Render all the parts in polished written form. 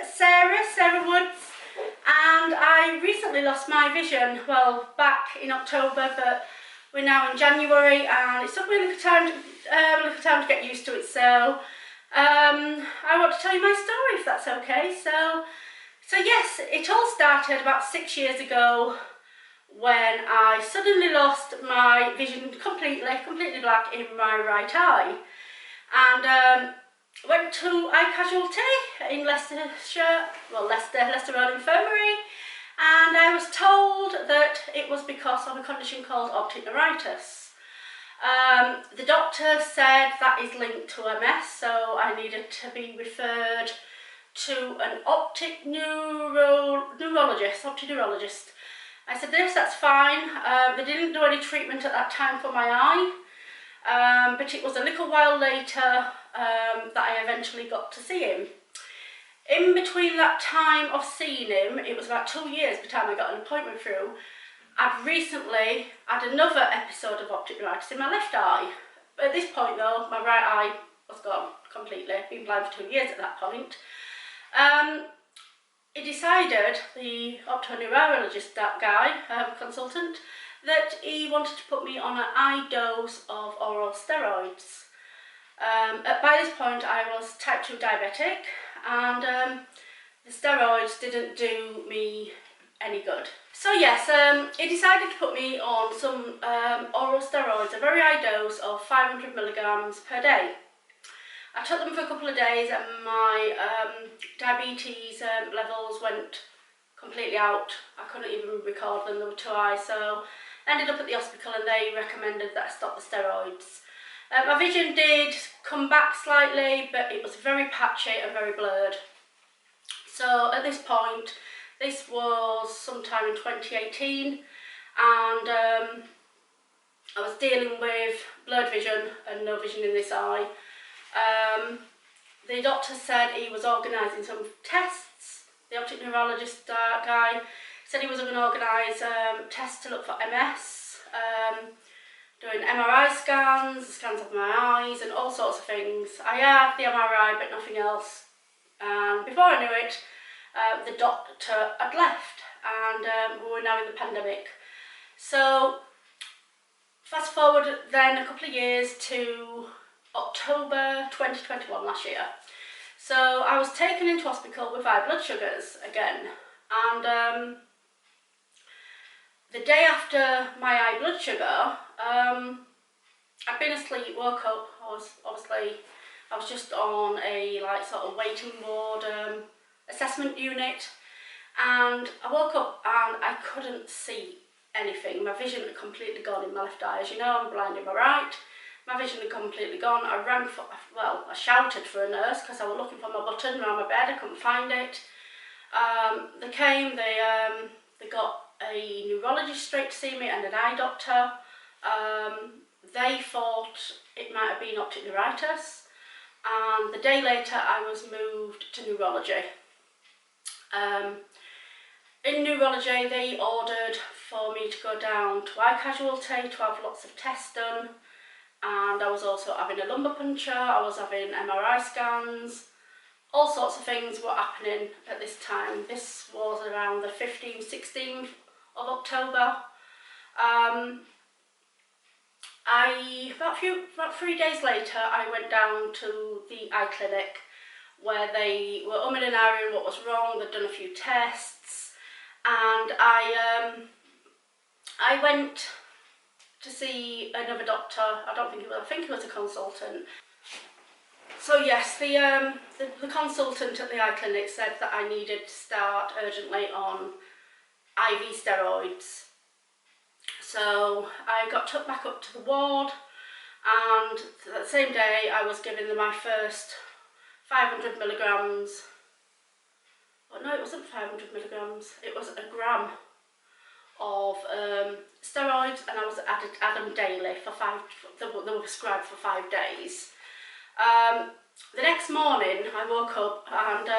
Sarah Woods, and I recently lost my vision, well, back in October, but we're now in January and it took me a little time to get used to it, so I want to tell you my story if that's okay. So yes, it all started about 6 years ago when I suddenly lost my vision completely black in my right eye, and went to Eye Casualty in Leicestershire, well, Leicester Road Infirmary, and I was told that it was because of a condition called optic neuritis. The doctor said that is linked to MS, so I needed to be referred to an optic neurologist. I said, yes, that's fine. They didn't do any treatment at that time for my eye, but it was a little while later that I eventually got to see him. In between that time of seeing him, it was about 2 years by the time I got an appointment through, I'd recently had another episode of optic neuritis in my left eye. At this point though, my right eye was gone completely. I'd been blind for 2 years at that point. He decided, the optoneurologist, that guy, consultant, that he wanted to put me on an high dose of oral steroids. By this point I was type 2 diabetic, and the steroids didn't do me any good. So yes, he decided to put me on some oral steroids, a very high dose of 500 milligrams per day. I took them for a couple of days and my diabetes levels went completely out. I couldn't even record them, they were too high, so I ended up at the hospital and they recommended that I stop the steroids. My vision did come back slightly, but it was very patchy and very blurred. So at this point, this was sometime in 2018, and I was dealing with blurred vision and no vision in this eye. The doctor said he was organising some tests. The optic neurologist guy said he was going to organise tests to look for MS, doing MRI scans of my eyes and all sorts of things. I had the MRI but nothing else, and before I knew it, the doctor had left, and we were now in the pandemic. So fast forward then a couple of years to October 2021 last year. So I was taken into hospital with high blood sugars again, and the day after my high blood sugar, I'd been asleep, woke up. I was just on a sort of waiting ward assessment unit, and I woke up and I couldn't see anything. My vision had completely gone in my left eye. As you know, I'm blind in my right. My vision had completely gone. I shouted for a nurse because I was looking for my button around my bed. I couldn't find it. They came, they got a neurologist straight to see me and an eye doctor. They thought it might have been optic neuritis, and the day later I was moved to neurology. In neurology they ordered for me to go down to Eye Casualty to have lots of tests done, and I was also having a lumbar puncture, I was having MRI scans, all sorts of things were happening at this time. This was around the 15th, 16th of October. About 3 days later, I went down to the eye clinic where they were umming and ahhing what was wrong. They'd done a few tests, and I went to see another doctor. I think he was a consultant. So yes, the consultant at the eye clinic said that I needed to start urgently on IV steroids. So I got took back up to the ward, and that same day I was given my first 500 milligrams. Oh no, it wasn't 500 milligrams, it was a gram of steroids, and I was added them daily for they were prescribed for 5 days. The next morning I woke up, and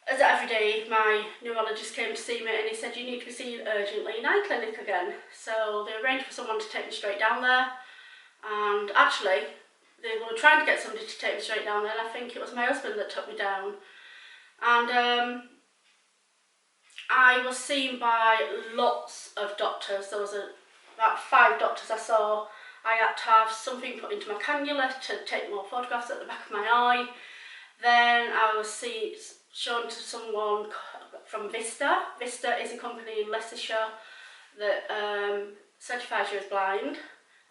as every day my neurologist came to see me, and he said, you need to be seen urgently in eye clinic again. So they arranged for someone to take me straight down there, and actually they were trying to get somebody to take me straight down there, and I think it was my husband that took me down. And I was seen by lots of doctors. There was about 5 doctors I saw. I had to have something put into my cannula to take more photographs at the back of my eye. Then I was shown to someone from Vista. Vista is a company in Leicestershire that certifies you as blind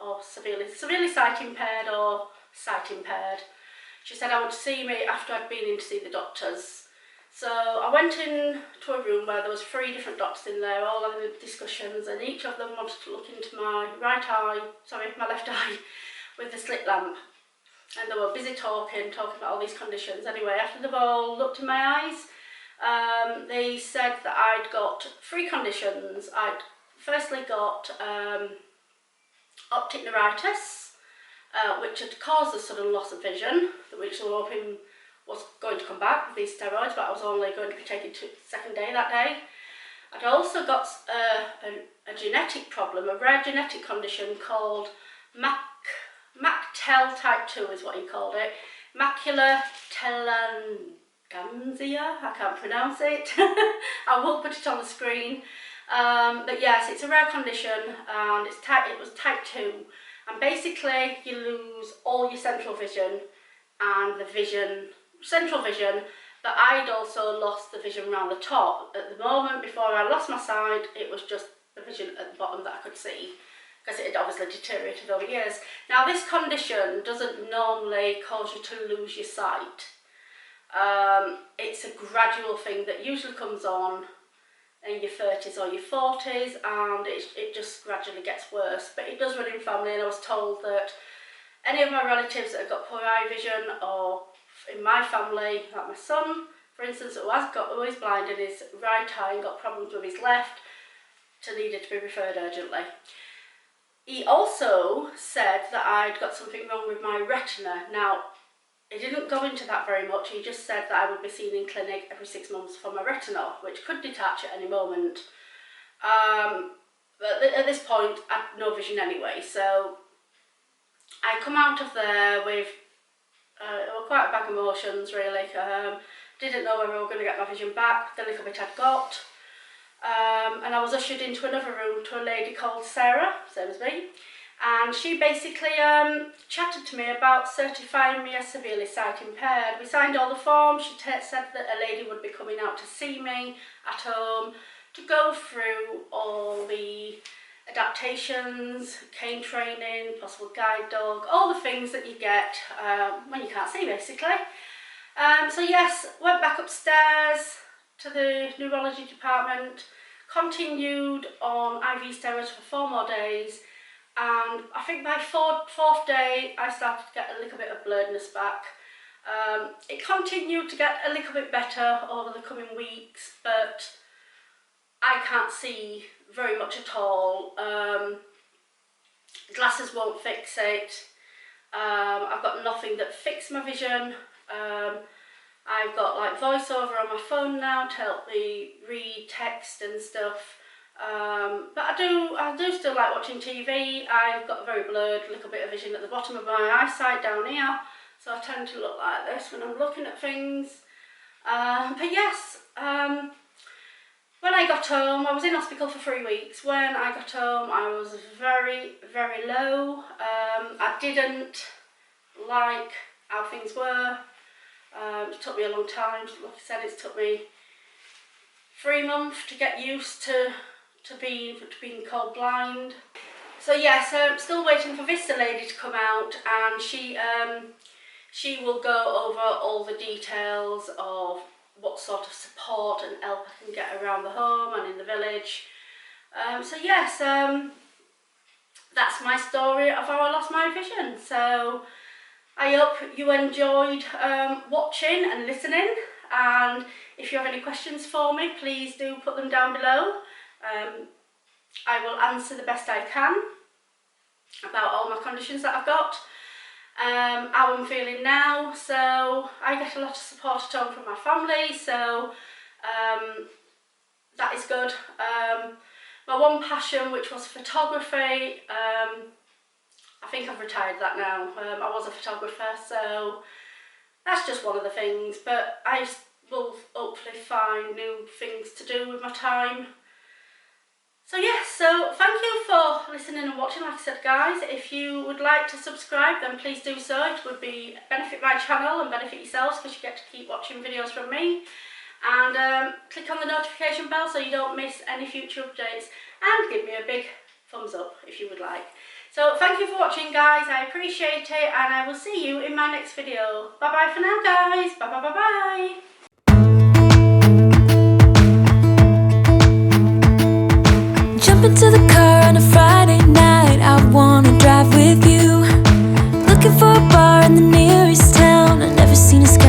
or severely sight impaired or sight impaired. She said I would see me after I'd been in to see the doctors. So I went in to a room where there was 3 different doctors in there, all having discussions, and each of them wanted to look into my left eye with the slit lamp. And they were busy talking about all these conditions. Anyway, after they've all looked in my eyes, they said that I'd got 3 conditions. I'd firstly got optic neuritis, which had caused a sudden loss of vision, which they were hoping was going to come back with these steroids, but I was only going to be taken to the second day that day. I'd also got a genetic problem, a rare genetic condition called MacTel type 2 is what he called it. Macular telangiectasia, I can't pronounce it. I will put it on the screen. But yes, it's a rare condition, and it was type 2. And basically you lose all your central vision and central vision, but I'd also lost the vision around the top. At the moment, before I lost my sight, it was just the vision at the bottom that I could see, because it had obviously deteriorated over years. Now, this condition doesn't normally cause you to lose your sight. It's a gradual thing that usually comes on in your 30s or your 40s, and it just gradually gets worse. But it does run in family, and I was told that any of my relatives that have got poor eye vision, or in my family, like my son, for instance, who is blind in his right eye and got problems with his left, needed to be referred urgently. He also said that I'd got something wrong with my retina. Now, he didn't go into that very much. He just said that I would be seen in clinic every 6 months for my retinal, which could detach at any moment. But at this point, I had no vision anyway, so I come out of there with quite a bag of emotions, really. Didn't know whether I was going to get my vision back, the little bit I'd got. And I was ushered into another room to a lady called Sarah, same as me, and she basically chatted to me about certifying me as severely sight impaired. We signed all the forms. She said that a lady would be coming out to see me at home to go through all the adaptations, cane training, possible guide dog, all the things that you get when you can't see, basically. So yes, went back upstairs to the neurology department, continued on IV steroids for 4 more days, and I think by 4th day I started to get a little bit of blurredness back. It continued to get a little bit better over the coming weeks, but I can't see very much at all. Glasses won't fix it. I've got nothing that fixes my vision. I've got like voiceover on my phone now to help me read text and stuff. But I do still like watching TV. I've got a very blurred little bit of vision at the bottom of my eyesight down here, so I tend to look like this when I'm looking at things. But yes, when I got home, I was in hospital for 3 weeks. When I got home, I was very, very low. I didn't like how things were. It took me a long time. Like I said, it's took me 3 months to get used to being called blind. So yes, I'm still waiting for Vista lady to come out, and she will go over all the details of what sort of support and help I can get around the home and in the village. So yes, that's my story of how I lost my vision. So I hope you enjoyed watching and listening, and if you have any questions for me, please do put them down below. I will answer the best I can about all my conditions that I've got, how I'm feeling now. So I get a lot of support at home from my family, so that is good. My one passion, which was photography, I think I've retired that now. I was a photographer, so that's just one of the things, but I will find new things to do with my time. So yes, so thank you for listening and watching. Like I said, guys, if you would like to subscribe, then please do so. It would benefit my channel and benefit yourselves, because you get to keep watching videos from me. And click on the notification bell so you don't miss any future updates, and give me a big thumbs up if you would like. So thank you for watching, guys. I appreciate it, and I will see you in my next video. Bye bye for now, guys. Bye bye bye bye.